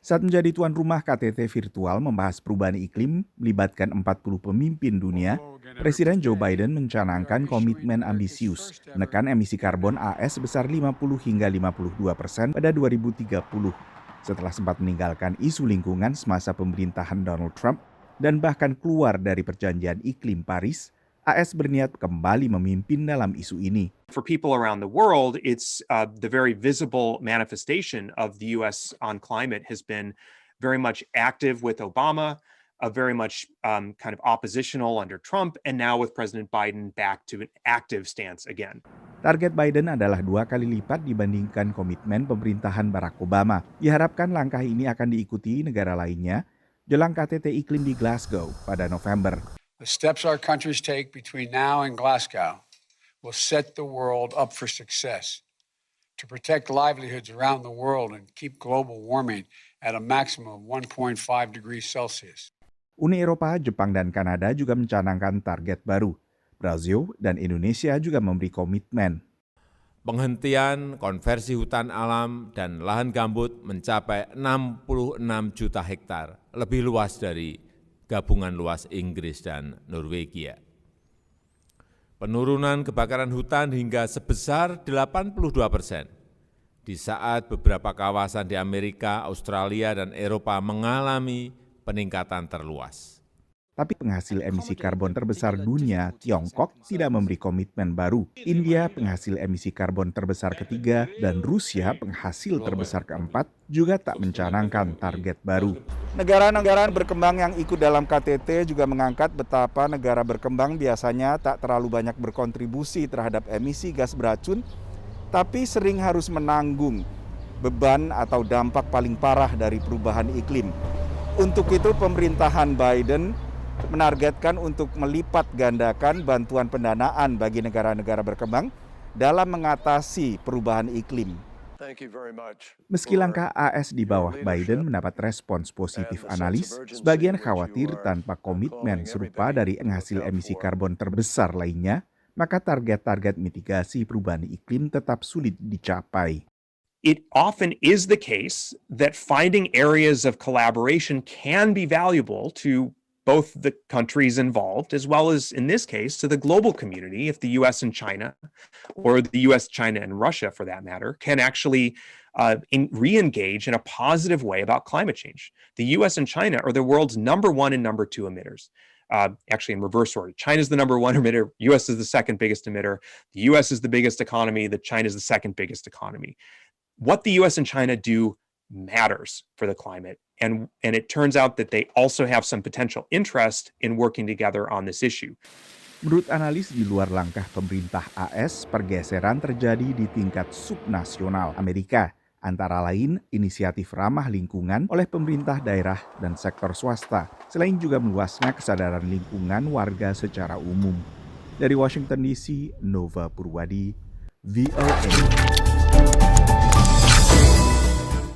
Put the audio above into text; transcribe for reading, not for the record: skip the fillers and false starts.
Saat menjadi tuan rumah, KTT virtual membahas perubahan iklim melibatkan 40 pemimpin dunia. Presiden Joe Biden mencanangkan komitmen ambisius menekan emisi karbon AS sebesar 50 hingga 52% pada 2030. Setelah sempat meninggalkan isu lingkungan semasa pemerintahan Donald Trump dan bahkan keluar dari perjanjian iklim Paris, AS berniat kembali memimpin dalam isu ini. For people around the world, it's the very visible manifestation of the U.S. on climate has been very much active with Obama, very much kind of oppositional under Trump, and now with President Biden back to an active stance again. Target Biden adalah 2 kali lipat dibandingkan komitmen pemerintahan Barack Obama. Diharapkan langkah ini akan diikuti negara lainnya jelang KTT iklim di Glasgow pada November. The steps our countries take between now and Glasgow will set the world up for success to protect livelihoods around the world and keep global warming at a maximum of 1.5 degrees Celsius. Uni Eropa, Jepang, dan Kanada juga mencanangkan target baru. Brazil dan Indonesia juga memberi komitmen. Penghentian konversi hutan alam dan lahan gambut mencapai 66 juta hektar, lebih luas dari gabungan luas Inggris dan Norwegia. Penurunan kebakaran hutan hingga sebesar 82% di saat beberapa kawasan di Amerika, Australia, dan Eropa mengalami peningkatan terluas. Tapi penghasil emisi karbon terbesar dunia, Tiongkok, tidak memberi komitmen baru. India, penghasil emisi karbon terbesar ketiga, dan Rusia, penghasil terbesar keempat, juga tak mencanangkan target baru. Negara-negara berkembang yang ikut dalam KTT juga mengangkat betapa negara berkembang biasanya tak terlalu banyak berkontribusi terhadap emisi gas beracun, tapi sering harus menanggung beban atau dampak paling parah dari perubahan iklim. Untuk itu, pemerintahan Biden menargetkan untuk melipat gandakan bantuan pendanaan bagi negara-negara berkembang dalam mengatasi perubahan iklim. Meski langkah AS di bawah Biden mendapat respons positif analis, sebagian khawatir tanpa komitmen serupa dari penghasil emisi karbon terbesar lainnya, maka target-target mitigasi perubahan iklim tetap sulit dicapai. It often is the case that finding areas of collaboration can be valuable to both the countries involved, as well as, in this case, to the global community, if the U.S. and China, or the U.S., China, and Russia, for that matter, can actually re-engage in a positive way about climate change. The U.S. and China are the world's number 1 and number 2 emitters. Actually, in reverse order. China's the number 1 emitter, U.S. is the second biggest emitter, the U.S. is the biggest economy, China is the second biggest economy. What the U.S. and China do matters for the climate. And it turns out that they also have some potential interest in working together on this issue. Menurut analis, di luar langkah pemerintah AS, pergeseran terjadi di tingkat subnasional Amerika, antara lain inisiatif ramah lingkungan oleh pemerintah daerah dan sektor swasta, selain juga meluasnya kesadaran lingkungan warga secara umum. Dari Washington DC, Nova Purwadi, VOA.